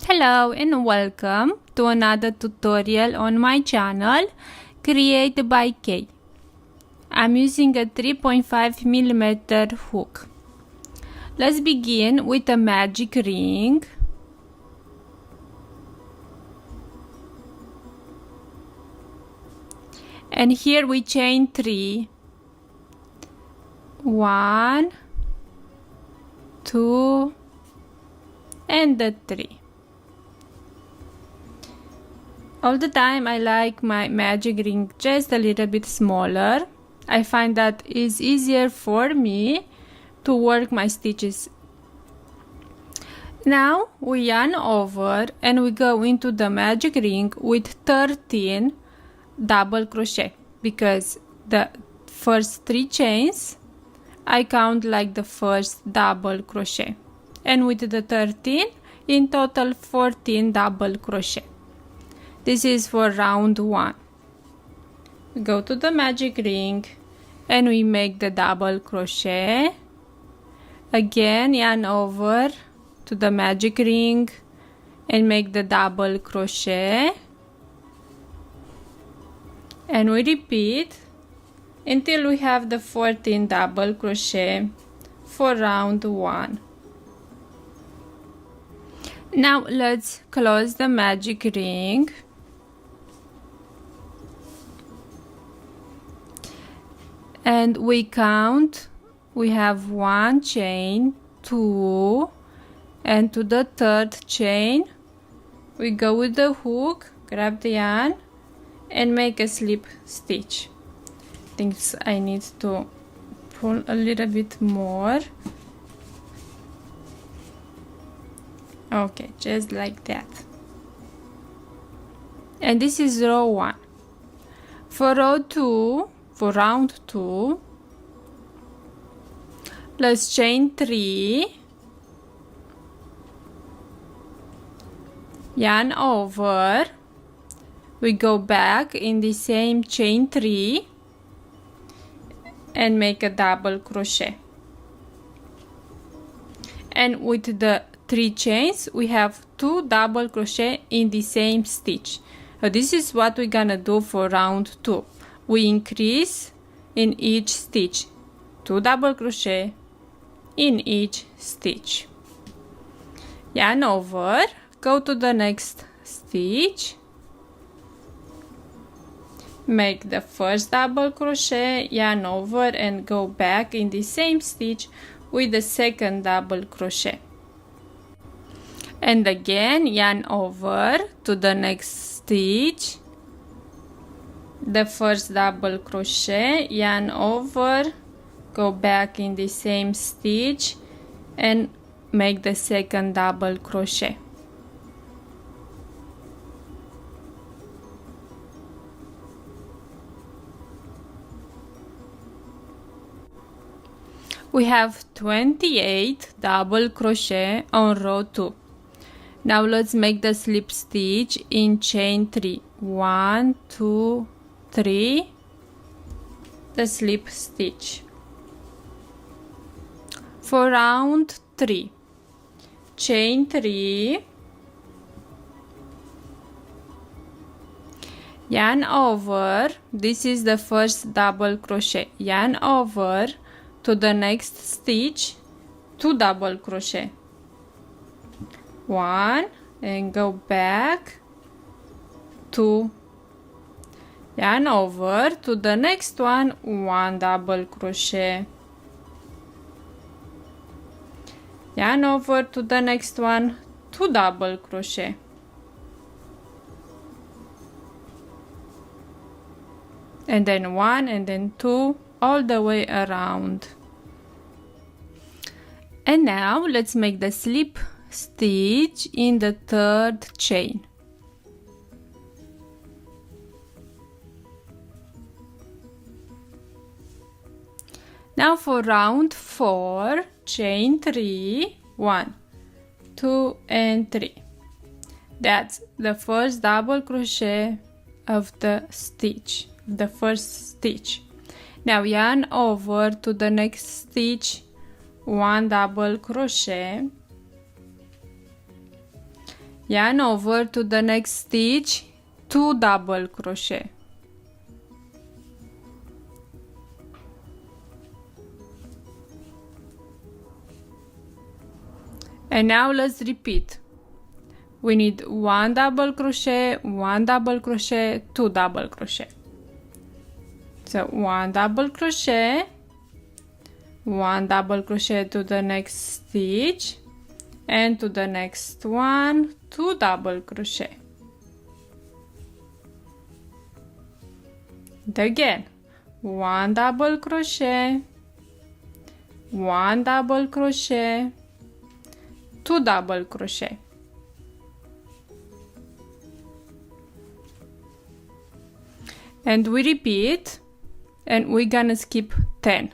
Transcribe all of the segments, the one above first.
Hello and welcome to another tutorial on my channel, Create by Kay. I'm using a 3.5mm hook. Let's begin with a magic ring. And here we chain 3. 1, 2, and the 3. All the time I like my magic ring just a little bit smaller. I find that it's easier for me to work my stitches. Now we yarn over and we go into the magic ring with 13 double crochet, because the first 3 chains I count like the first double crochet, and with the 13 in total 14 double crochet. This is for round 1. We go to the magic ring and we make the double crochet. Again yarn over to the magic ring and make the double crochet, and we repeat until we have the 14 double crochet for round 1. Now let's close the magic ring. And we count, we have 1 chain, 2, and to the 3rd chain we go with the hook, grab the yarn and make a slip stitch. I think I need to pull a little bit more. Okay, just like that. And this is row 1. For row 2, for round 2, let's chain 3, yarn over, we go back in the same chain 3 and make a double crochet. And with the 3 chains we have 2 double crochet in the same stitch. So this is what we're gonna do for round 2. We increase in each stitch, 2 double crochet in each stitch. Yarn over, go to the next stitch, make the first double crochet, yarn over and go back in the same stitch with the second double crochet. And again yarn over to the next stitch, the first double crochet, yarn over, go back in the same stitch and make the second double crochet. We have 28 double crochet on row 2. Now let's make the slip stitch in chain 3. 1, 2, 3, the slip stitch. For round 3, chain 3, yarn over, this is the first double crochet, yarn over to the next stitch, 2 double crochet, 1 and go back, 2, yarn over to the next one, 1 double crochet, yarn over to the next one, 2 double crochet, and then 1 and then 2 all the way around. And now let's make the slip stitch in the 3rd chain. Now for round 4, chain 3, 1, 2 and 3. That's the first double crochet of the stitch, the first stitch. Now yarn over to the next stitch, 1 double crochet, yarn over to the next stitch, 2 double crochet. And now let's repeat. We need 1 double crochet, 1 double crochet, 2 double crochet. So 1 double crochet, 1 double crochet to the next stitch, and to the next one, 2 double crochet. And again, 1 double crochet, 1 double crochet, 2 double crochet. And we repeat, and we're gonna skip 10.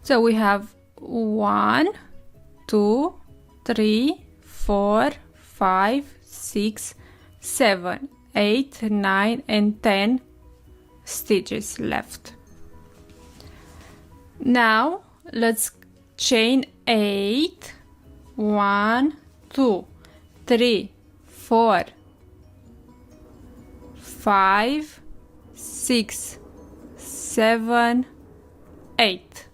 So we have 1, 2, 3, 4, 5, 6, 7, 8, 9, and 10 stitches left. Now let's chain 8, 1, 2, 3, 4, 5, 6, 7, 8.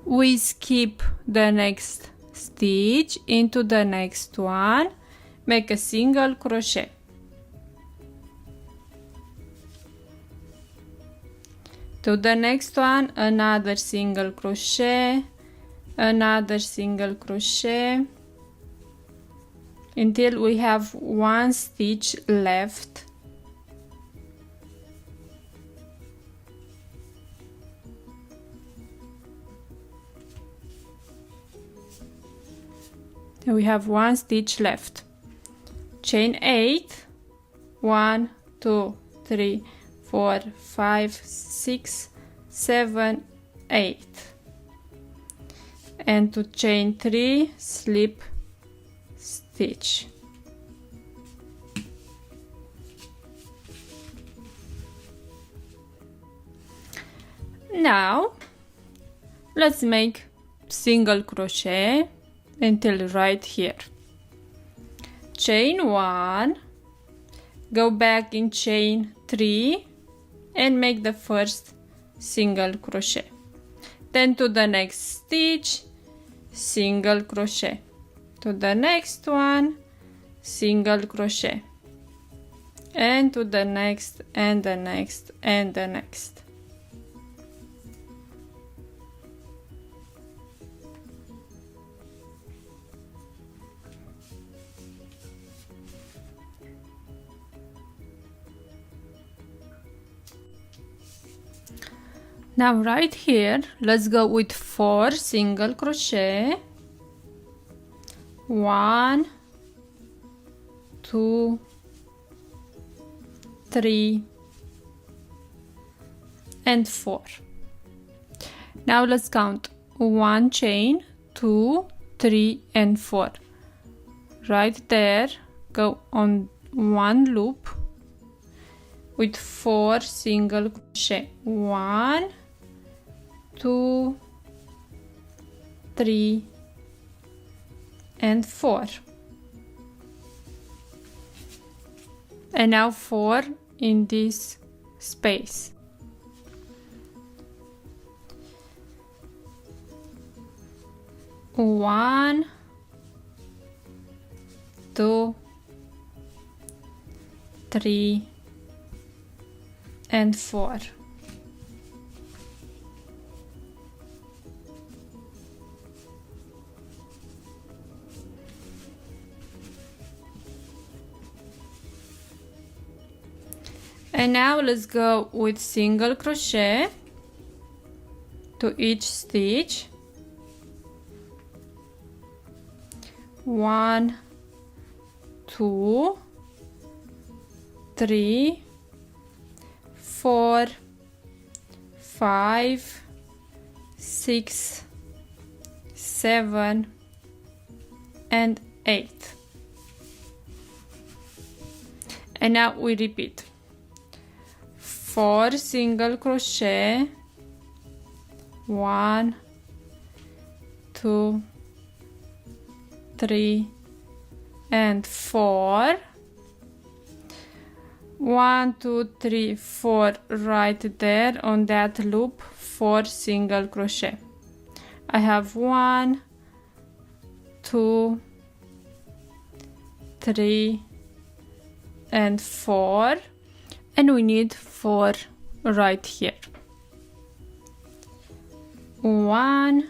We skip the next stitch into the next one, make a single crochet. To the next one, another single crochet, another single crochet, until we have 1 stitch left. We have 1 stitch left. Chain 8, 1, 2, 3, 4, 5, 6, 7, 8. And to chain 3, slip stitch. Now let's make single crochet until right here. Chain 1, go back in chain 3 and make the first single crochet. Then to the next stitch, single crochet. To the next one, single crochet. And to the next, and the next, and the next. Now right here, let's go with 4 single crochet. 1, 2, 3, and 4. Now let's count 1 chain, 2, 3, and 4. Right there, go on 1 loop with 4 single crochet. 1, 2, 3, and 4. And now 4 in this space. One, 2, 3, and 4. And now let's go with single crochet to each stitch. 1, 2, 3, 4, 5, 6, 7, and 8. And now we repeat. 4 single crochet, 1, 2, 3 and 4. 1 2 3 4 right there on that loop, 4 single crochet. I have 1 2 3 and 4, and we need 4 right here. 1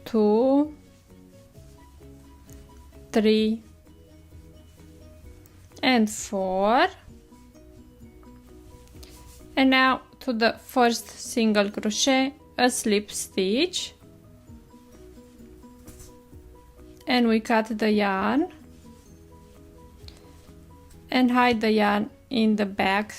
2 3 and 4, and now to the first single crochet, a slip stitch, and we cut the yarn and hide the yarn in the back